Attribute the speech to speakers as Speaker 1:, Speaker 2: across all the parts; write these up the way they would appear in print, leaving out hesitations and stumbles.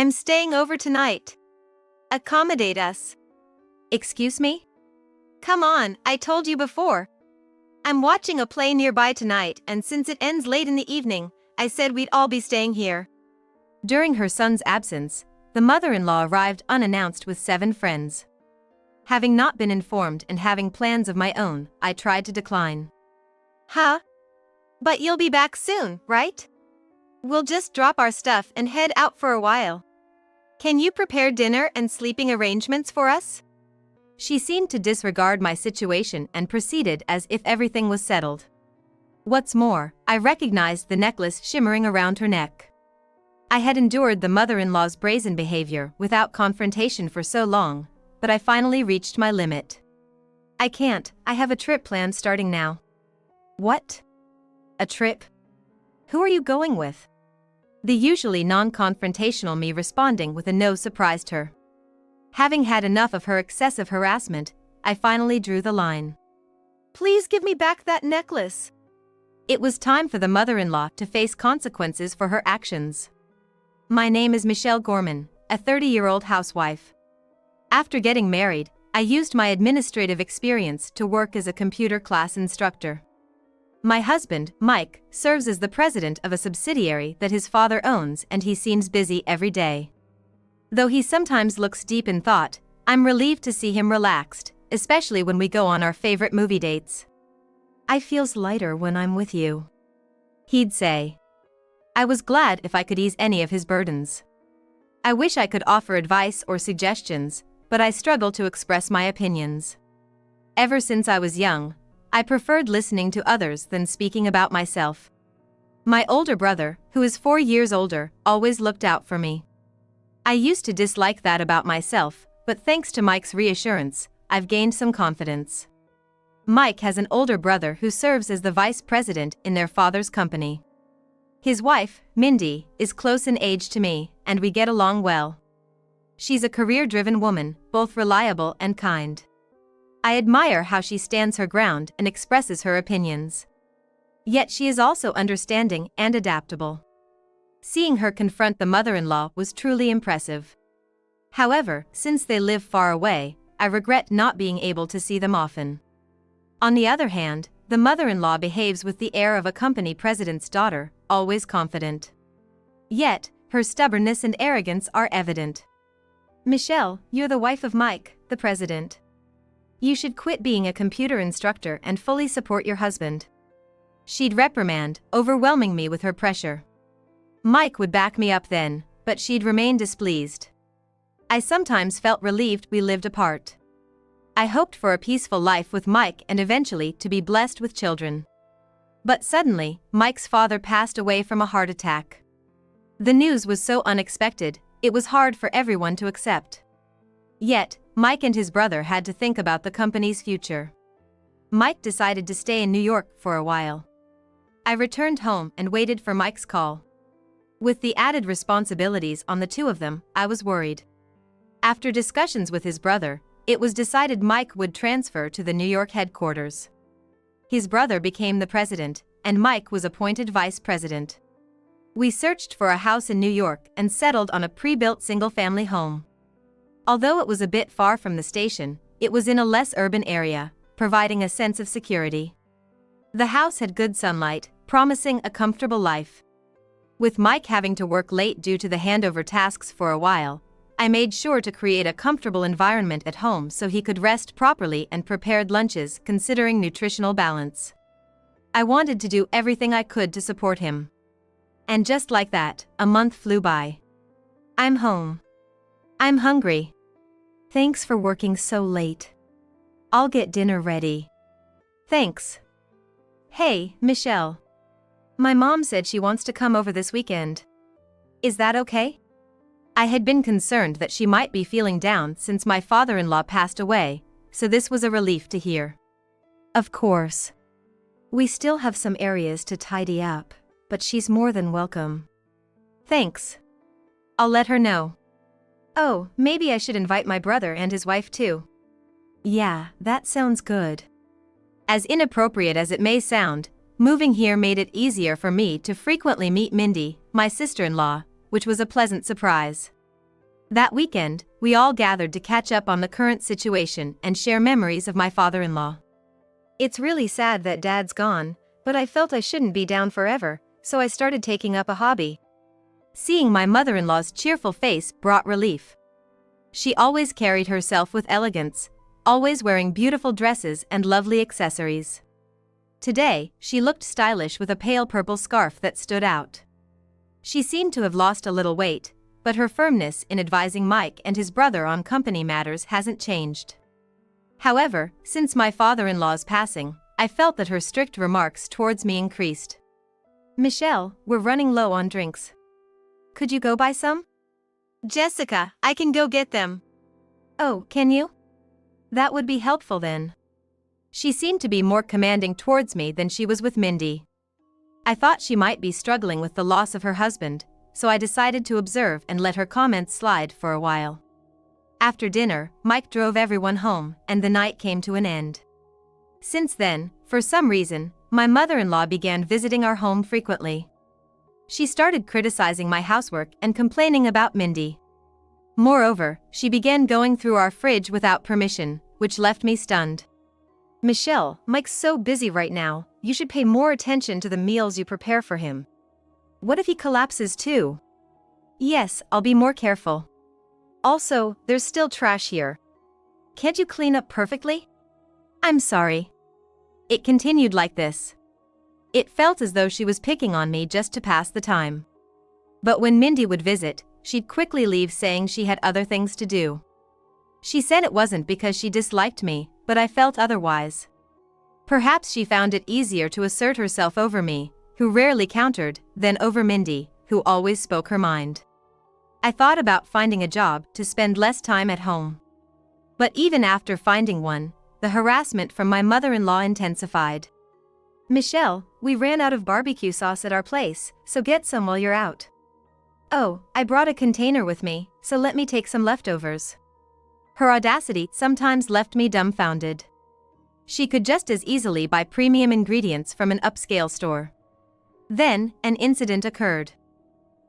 Speaker 1: I'm staying over tonight. Accommodate us.
Speaker 2: Excuse me?
Speaker 1: Come on, I told you before. I'm watching a play nearby tonight, and since it ends late in the evening, I said we'd all be staying here.
Speaker 2: During her son's absence, the mother-in-law arrived unannounced with 7 friends. Having not been informed and having plans of my own, I tried to decline.
Speaker 1: Huh? But you'll be back soon, right? We'll just drop our stuff and head out for a while. Can you prepare dinner and sleeping arrangements for us?
Speaker 2: She seemed to disregard my situation and proceeded as if everything was settled. What's more, I recognized the necklace shimmering around her neck. I had endured the mother-in-law's brazen behavior without confrontation for so long, but I finally reached my limit. I can't, I have a trip planned starting now. What? A trip? Who are you going with? The usually non-confrontational me responding with a no surprised her. Having had enough of her excessive harassment, I finally drew the line.
Speaker 1: Please give me back that necklace.
Speaker 2: It was time for the mother-in-law to face consequences for her actions. My name is Michelle Gorman, a 30-year-old housewife. After getting married, I used my administrative experience to work as a computer class instructor. My husband, Mike, serves as the president of a subsidiary that his father owns, and he seems busy every day. Though he sometimes looks deep in thought, I'm relieved to see him relaxed, especially when we go on our favorite movie dates. I feels lighter when I'm with you, he'd say. I was glad if I could ease any of his burdens. I wish I could offer advice or suggestions, but I struggle to express my opinions. Ever since I was young, I preferred listening to others than speaking about myself. My older brother, who is 4 years older, always looked out for me. I used to dislike that about myself, but thanks to Mike's reassurance, I've gained some confidence. Mike has an older brother who serves as the vice president in their father's company. His wife, Mindy, is close in age to me, and we get along well. She's a career-driven woman, both reliable and kind. I admire how she stands her ground and expresses her opinions. Yet she is also understanding and adaptable. Seeing her confront the mother-in-law was truly impressive. However, since they live far away, I regret not being able to see them often. On the other hand, the mother-in-law behaves with the air of a company president's daughter, always confident. Yet, her stubbornness and arrogance are evident. Michelle, you're the wife of Mike, the president. You should quit being a computer instructor and fully support your husband. She'd reprimand, overwhelming me with her pressure. Mike would back me up then, but she'd remain displeased. I sometimes felt relieved we lived apart. I hoped for a peaceful life with Mike and eventually to be blessed with children. But suddenly, Mike's father passed away from a heart attack. The news was so unexpected, it was hard for everyone to accept. Yet, Mike and his brother had to think about the company's future. Mike decided to stay in New York for a while. I returned home and waited for Mike's call. With the added responsibilities on the two of them, I was worried. After discussions with his brother, it was decided Mike would transfer to the New York headquarters. His brother became the president, and Mike was appointed vice president. We searched for a house in New York and settled on a pre-built single-family home. Although it was a bit far from the station, it was in a less urban area, providing a sense of security. The house had good sunlight, promising a comfortable life. With Mike having to work late due to the handover tasks for a while, I made sure to create a comfortable environment at home so he could rest properly and prepared lunches considering nutritional balance. I wanted to do everything I could to support him. And just like that, a month flew by. I'm home. I'm hungry. Thanks for working so late. I'll get dinner ready. Thanks. Hey, Michelle. My mom said she wants to come over this weekend. Is that okay? I had been concerned that she might be feeling down since my father-in-law passed away, so this was a relief to hear. Of course. We still have some areas to tidy up, but she's more than welcome. Thanks. I'll let her know. Oh, maybe I should invite my brother and his wife too. Yeah, that sounds good. As inappropriate as it may sound, moving here made it easier for me to frequently meet Mindy, my sister-in-law, which was a pleasant surprise. That weekend, we all gathered to catch up on the current situation and share memories of my father-in-law.
Speaker 1: It's really sad that Dad's gone, but I felt I shouldn't be down forever, so I started taking up a hobby.
Speaker 2: Seeing my mother-in-law's cheerful face brought relief. She always carried herself with elegance, always wearing beautiful dresses and lovely accessories. Today, she looked stylish with a pale purple scarf that stood out. She seemed to have lost a little weight, but her firmness in advising Mike and his brother on company matters hasn't changed. However, since my father-in-law's passing, I felt that her strict remarks towards me increased.
Speaker 1: Michelle, we're running low on drinks. Could you go buy some? Jessica, I can go get them.
Speaker 2: Oh, can you? That would be helpful then. She seemed to be more commanding towards me than she was with Mindy. I thought she might be struggling with the loss of her husband, so I decided to observe and let her comments slide for a while. After dinner, Mike drove everyone home, and the night came to an end. Since then, for some reason, my mother-in-law began visiting our home frequently. She started criticizing my housework and complaining about Mindy. Moreover, she began going through our fridge without permission, which left me stunned.
Speaker 1: Michelle, Mike's so busy right now, you should pay more attention to the meals you prepare for him.
Speaker 2: What if he collapses too? Yes, I'll be more careful.
Speaker 1: Also, there's still trash here. Can't you clean up perfectly?
Speaker 2: I'm sorry. It continued like this. It felt as though she was picking on me just to pass the time. But when Mindy would visit, she'd quickly leave saying she had other things to do. She said it wasn't because she disliked me, but I felt otherwise. Perhaps she found it easier to assert herself over me, who rarely countered, than over Mindy, who always spoke her mind. I thought about finding a job to spend less time at home. But even after finding one, the harassment from my mother-in-law intensified.
Speaker 1: Michelle, we ran out of barbecue sauce at our place, so get some while you're out.
Speaker 2: Oh, I brought a container with me, so let me take some leftovers. Her audacity sometimes left me dumbfounded. She could just as easily buy premium ingredients from an upscale store. Then, an incident occurred.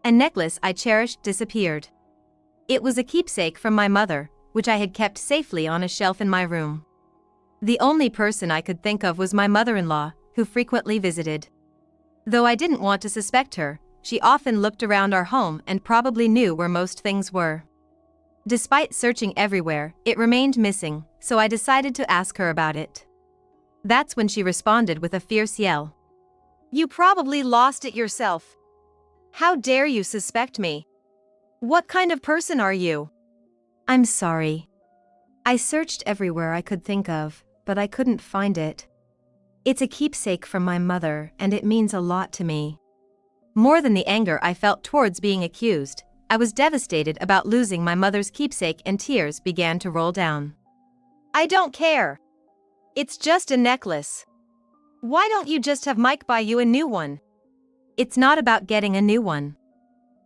Speaker 2: A necklace I cherished disappeared. It was a keepsake from my mother, which I had kept safely on a shelf in my room. The only person I could think of was my mother-in-law, who frequently visited. Though I didn't want to suspect her, she often looked around our home and probably knew where most things were. Despite searching everywhere, it remained missing, so I decided to ask her about it. That's when she responded with a fierce yell.
Speaker 1: You probably lost it yourself. How dare you suspect me? What kind of person are you?
Speaker 2: I'm sorry. I searched everywhere I could think of, but I couldn't find it. It's a keepsake from my mother, and it means a lot to me. More than the anger I felt towards being accused, I was devastated about losing my mother's keepsake, and tears began to roll down.
Speaker 1: I don't care. It's just a necklace. Why don't you just have Mike buy you a new one?
Speaker 2: It's not about getting a new one.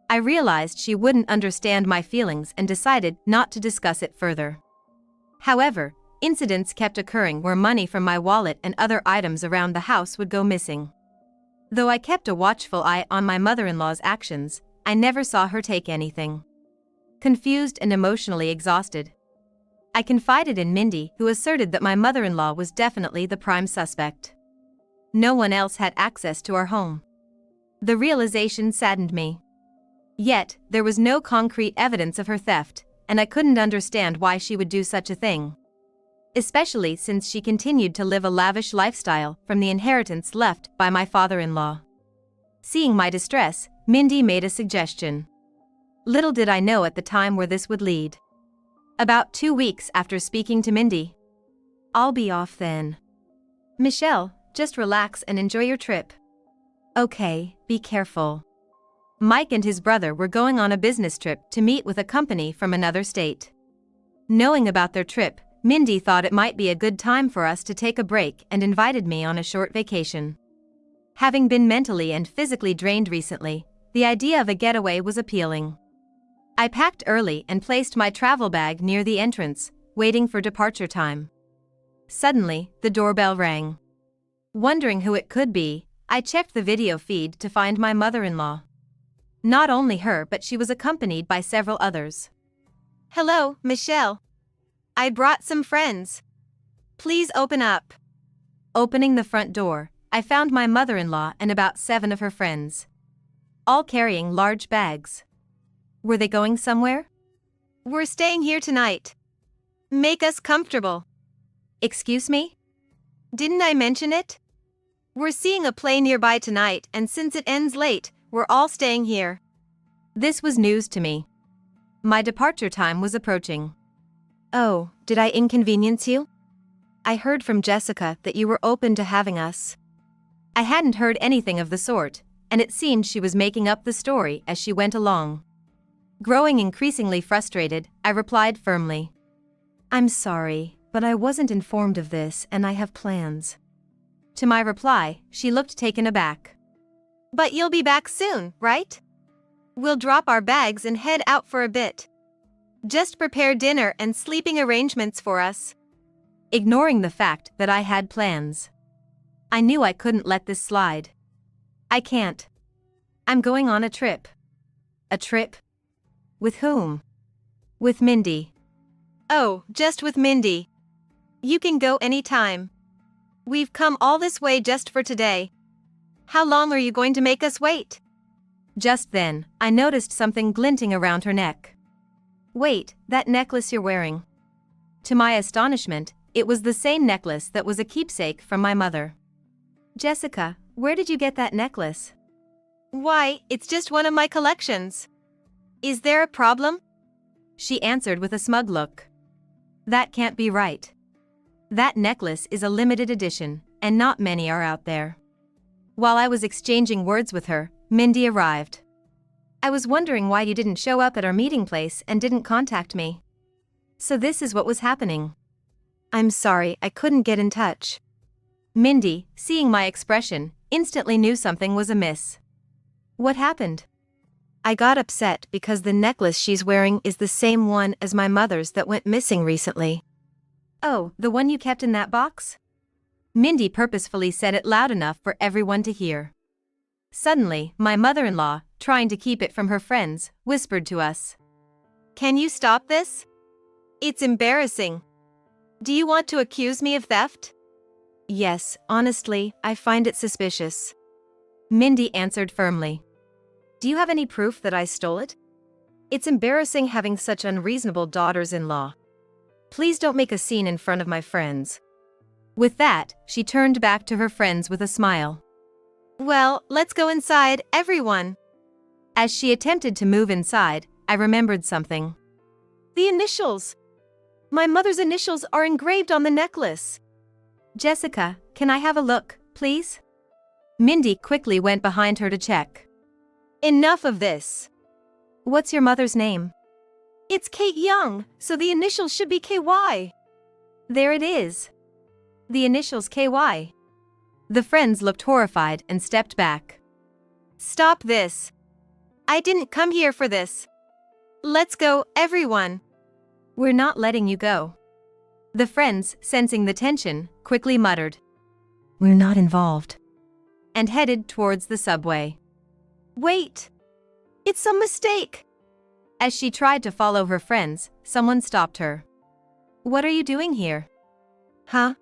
Speaker 2: I realized she wouldn't understand my feelings and decided not to discuss it further. However, incidents kept occurring where money from my wallet and other items around the house would go missing. Though I kept a watchful eye on my mother-in-law's actions, I never saw her take anything. Confused and emotionally exhausted, I confided in Mindy, who asserted that my mother-in-law was definitely the prime suspect. No one else had access to our home. The realization saddened me. Yet, there was no concrete evidence of her theft, and I couldn't understand why she would do such a thing. Especially since she continued to live a lavish lifestyle from the inheritance left by my father-in-law. Seeing my distress, Mindy made a suggestion. Little did I know at the time where this would lead. About 2 weeks after speaking to Mindy. I'll be off then.
Speaker 1: Michelle, just relax and enjoy your trip.
Speaker 2: Okay, be careful. Mike and his brother were going on a business trip to meet with a company from another state. Knowing about their trip, Mindy thought it might be a good time for us to take a break and invited me on a short vacation. Having been mentally and physically drained recently, the idea of a getaway was appealing. I packed early and placed my travel bag near the entrance, waiting for departure time. Suddenly, the doorbell rang. Wondering who it could be, I checked the video feed to find my mother-in-law. Not only her, but she was accompanied by several others.
Speaker 1: Hello, Michelle. I brought some friends. Please open up.
Speaker 2: Opening the front door, I found my mother-in-law and about 7 of her friends, all carrying large bags. Were they going somewhere?
Speaker 1: We're staying here tonight. Make us comfortable.
Speaker 2: Excuse me?
Speaker 1: Didn't I mention it? We're seeing a play nearby tonight, and since it ends late, we're all staying here.
Speaker 2: This was news to me. My departure time was approaching.
Speaker 1: Oh, did I inconvenience you? I heard from Jessica that you were open to having us.
Speaker 2: I hadn't heard anything of the sort, and it seemed she was making up the story as she went along. Growing increasingly frustrated, I replied firmly. I'm sorry, but I wasn't informed of this and I have plans. To my reply, she looked taken aback.
Speaker 1: But you'll be back soon, right? We'll drop our bags and head out for a bit. Just prepare dinner and sleeping arrangements for us.
Speaker 2: Ignoring the fact that I had plans. I knew I couldn't let this slide. I can't. I'm going on a trip. A trip? With whom? With Mindy.
Speaker 1: Oh, just with Mindy. You can go anytime. We've come all this way just for today. How long are you going to make us wait?
Speaker 2: Just then, I noticed something glinting around her neck. Wait, that necklace you're wearing. To my astonishment, it was the same necklace that was a keepsake from my mother. Jessica, where did you get that necklace?
Speaker 1: Why, it's just one of my collections. Is there a problem?
Speaker 2: She answered with a smug look. That can't be right. That necklace is a limited edition, and not many are out there. While I was exchanging words with her, Mindy arrived. I was wondering why you didn't show up at our meeting place and didn't contact me. So this is what was happening.
Speaker 1: I'm sorry, I couldn't get in touch.
Speaker 2: Mindy, seeing my expression, instantly knew something was amiss. What happened?
Speaker 1: I got upset because the necklace she's wearing is the same one as my mother's that went missing recently.
Speaker 2: Oh, the one you kept in that box? Mindy purposefully said it loud enough for everyone to hear. Suddenly, my mother-in-law, trying to keep it from her friends, whispered to us.
Speaker 1: Can you stop this? It's embarrassing. Do you want to accuse me of theft? Yes, honestly, I find it suspicious.
Speaker 2: Mindy answered firmly. Do you have any proof that I stole it?
Speaker 1: It's embarrassing having such unreasonable daughters-in-law. Please don't make a scene in front of my friends.
Speaker 2: With that, she turned back to her friends with a smile.
Speaker 1: Well, let's go inside, everyone.
Speaker 2: As she attempted to move inside, I remembered something.
Speaker 1: The initials. My mother's initials are engraved on the necklace.
Speaker 2: Jessica, can I have a look, please? Mindy quickly went behind her to check.
Speaker 1: Enough of this.
Speaker 2: What's your mother's name?
Speaker 1: It's Kate Young, so the initials should be KY.
Speaker 2: There it is. The initials KY. The friends looked horrified and stepped back.
Speaker 1: Stop this. I didn't come here for this. Let's go, everyone.
Speaker 2: We're not letting you go. The friends, sensing the tension, quickly muttered. We're not involved. And headed towards the subway.
Speaker 1: Wait. It's some mistake.
Speaker 2: As she tried to follow her friends, someone stopped her. What are you doing here?
Speaker 1: Huh?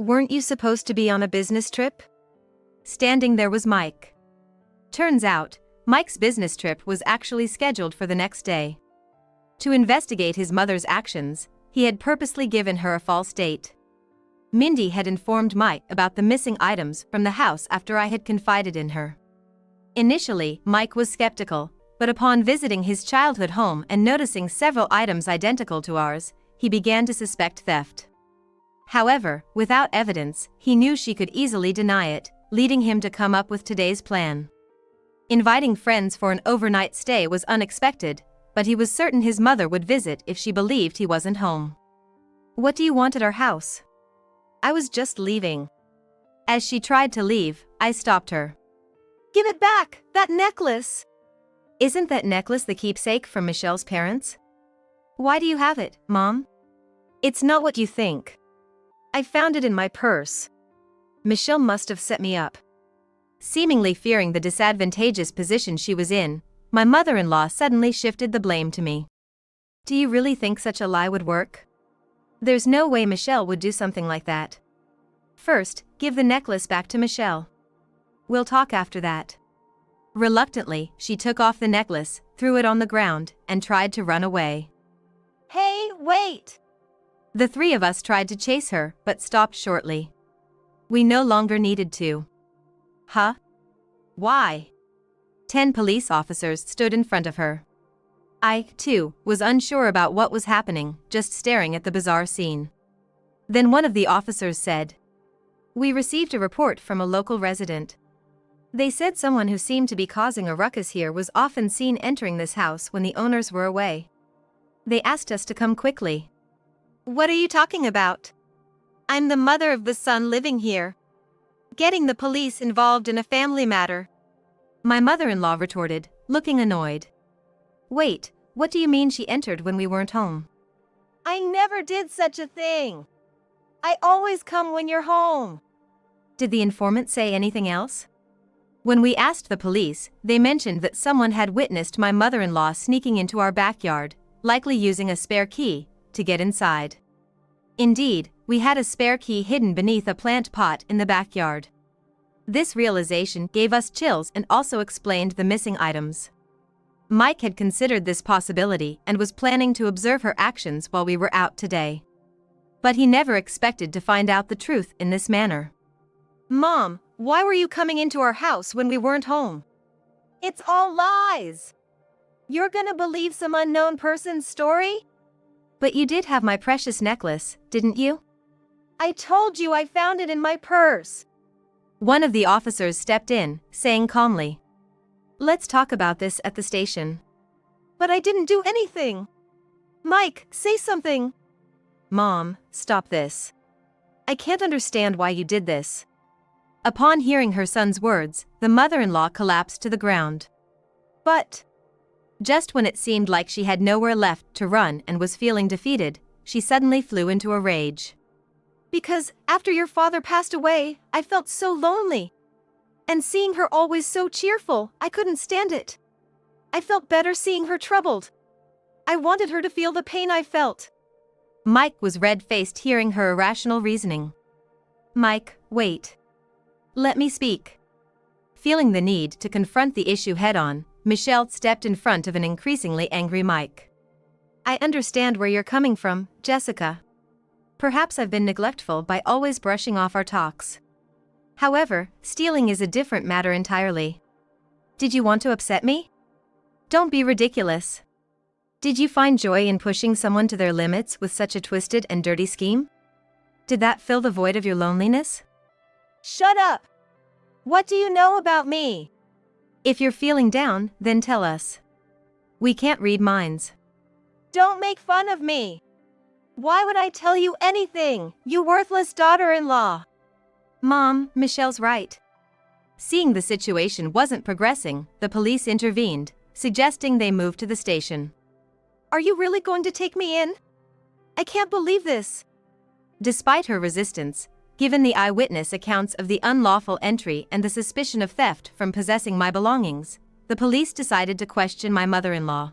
Speaker 1: Weren't you supposed to be on a business trip?
Speaker 2: Standing there was Mike. Turns out, Mike's business trip was actually scheduled for the next day. To investigate his mother's actions, he had purposely given her a false date. Mindy had informed Mike about the missing items from the house after I had confided in her. Initially, Mike was skeptical, but upon visiting his childhood home and noticing several items identical to ours, he began to suspect theft. However, without evidence, he knew she could easily deny it, leading him to come up with today's plan. Inviting friends for an overnight stay was unexpected, but he was certain his mother would visit if she believed he wasn't home. What do you want at our house?
Speaker 1: I was just leaving.
Speaker 2: As she tried to leave, I stopped her.
Speaker 1: Give it back, that necklace.
Speaker 2: Isn't that necklace the keepsake from Michelle's parents? Why do you have it, Mom?
Speaker 1: It's not what you think. I found it in my purse. Michelle must have set me up.
Speaker 2: Seemingly fearing the disadvantageous position she was in, my mother-in-law suddenly shifted the blame to me. Do you really think such a lie would work? There's no way Michelle would do something like that. First, give the necklace back to Michelle. We'll talk after that. Reluctantly, she took off the necklace, threw it on the ground, and tried to run away.
Speaker 1: Hey, wait!
Speaker 2: The three of us tried to chase her, but stopped shortly. We no longer needed to. Huh? Why? 10 police officers stood in front of her. I, too, was unsure about what was happening, just staring at the bizarre scene. Then one of the officers said, "We received a report from a local resident. They said someone who seemed to be causing a ruckus here was often seen entering this house when the owners were away. They asked us to come quickly."
Speaker 1: What are you talking about? I'm the mother of the son living here. Getting the police involved in a family matter.
Speaker 2: My mother-in-law retorted, looking annoyed. Wait, what do you mean she entered when we weren't home?
Speaker 1: I never did such a thing. I always come when you're home.
Speaker 2: Did the informant say anything else? When we asked the police, they mentioned that someone had witnessed my mother-in-law sneaking into our backyard, likely using a spare key, to get inside. Indeed, we had a spare key hidden beneath a plant pot in the backyard. This realization gave us chills and also explained the missing items. Mike had considered this possibility and was planning to observe her actions while we were out today. But he never expected to find out the truth in this manner.
Speaker 1: Mom, why were you coming into our house when we weren't home? It's all lies. You're gonna believe some unknown person's story?
Speaker 2: But you did have my precious necklace, didn't you?
Speaker 1: I told you I found it in my purse.
Speaker 2: One of the officers stepped in, saying calmly, "Let's talk about this at the station."
Speaker 1: But I didn't do anything. Mike, say something.
Speaker 2: Mom, stop this. I can't understand why you did this. Upon hearing her son's words, the mother-in-law collapsed to the ground.
Speaker 1: But
Speaker 2: just when it seemed like she had nowhere left to run and was feeling defeated, she suddenly flew into a rage.
Speaker 1: Because after your father passed away, I felt so lonely. And seeing her always so cheerful, I couldn't stand it. I felt better seeing her troubled. I wanted her to feel the pain I felt.
Speaker 2: Mike was red-faced hearing her irrational reasoning. Mike, wait. Let me speak. Feeling the need to confront the issue head-on, Michelle stepped in front of an increasingly angry Mike. I understand where you're coming from, Jessica. Perhaps I've been neglectful by always brushing off our talks. However, stealing is a different matter entirely. Did you want to upset me? Don't be ridiculous. Did you find joy in pushing someone to their limits with such a twisted and dirty scheme? Did that fill the void of your loneliness?
Speaker 1: Shut up! What do you know about me?
Speaker 2: If you're feeling down, then tell us. We can't read minds.
Speaker 1: Don't make fun of me. Why would I tell you anything, you worthless daughter-in-law?
Speaker 2: Mom, Michelle's right. Seeing the situation wasn't progressing, the police intervened, suggesting they move to the station.
Speaker 1: Are you really going to take me in? I can't believe this.
Speaker 2: Despite her resistance, given the eyewitness accounts of the unlawful entry and the suspicion of theft from possessing my belongings, the police decided to question my mother-in-law.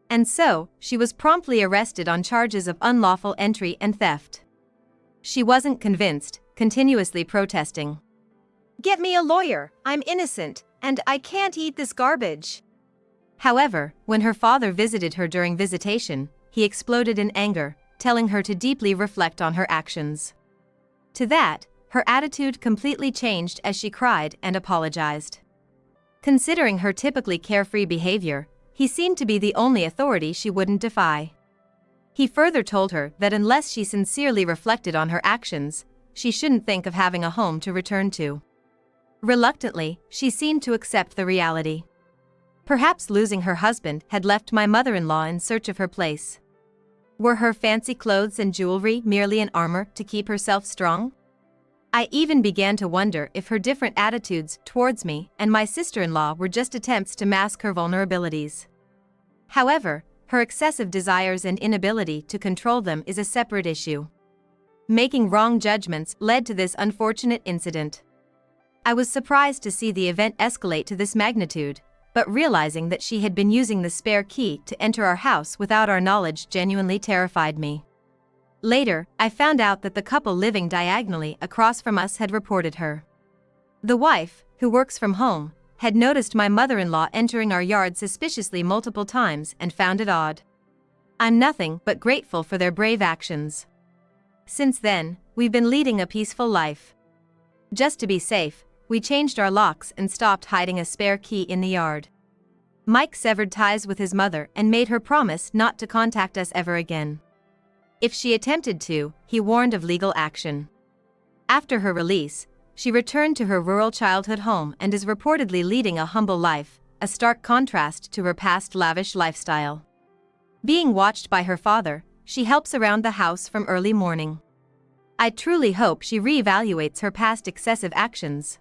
Speaker 2: And so, she was promptly arrested on charges of unlawful entry and theft. She wasn't convinced, continuously protesting.
Speaker 1: Get me a lawyer, I'm innocent, and I can't eat this garbage.
Speaker 2: However, when her father visited her during visitation, he exploded in anger, telling her to deeply reflect on her actions. To that, her attitude completely changed as she cried and apologized. Considering her typically carefree behavior, he seemed to be the only authority she wouldn't defy. He further told her that unless she sincerely reflected on her actions, she shouldn't think of having a home to return to. Reluctantly, she seemed to accept the reality. Perhaps losing her husband had left my mother-in-law in search of her place. Were her fancy clothes and jewelry merely an armor to keep herself strong? I even began to wonder if her different attitudes towards me and my sister-in-law were just attempts to mask her vulnerabilities. However, her excessive desires and inability to control them is a separate issue. Making wrong judgments led to this unfortunate incident. I was surprised to see the event escalate to this magnitude, but realizing that she had been using the spare key to enter our house without our knowledge genuinely terrified me. Later, I found out that the couple living diagonally across from us had reported her. The wife, who works from home, had noticed my mother-in-law entering our yard suspiciously multiple times and found it odd. I'm nothing but grateful for their brave actions. Since then, we've been leading a peaceful life. Just to be safe, we changed our locks and stopped hiding a spare key in the yard. Mike severed ties with his mother and made her promise not to contact us ever again. If she attempted to, he warned of legal action. After her release, she returned to her rural childhood home and is reportedly leading a humble life, a stark contrast to her past lavish lifestyle. Being watched by her father, she helps around the house from early morning. I truly hope she reevaluates her past excessive actions.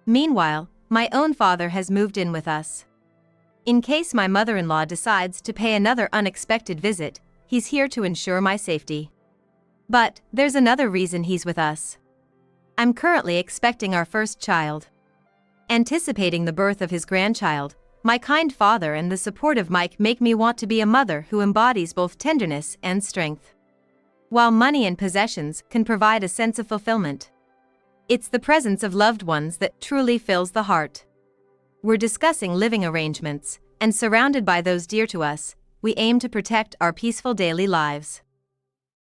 Speaker 2: Meanwhile, my own father has moved in with us. In case my mother-in-law decides to pay another unexpected visit, he's here to ensure my safety. But there's another reason he's with us. I'm currently expecting our first child. Anticipating the birth of his grandchild, my kind father and the supportive Mike make me want to be a mother who embodies both tenderness and strength. While money and possessions can provide a sense of fulfillment, it's the presence of loved ones that truly fills the heart. We're discussing living arrangements, and surrounded by those dear to us, we aim to protect our peaceful daily lives.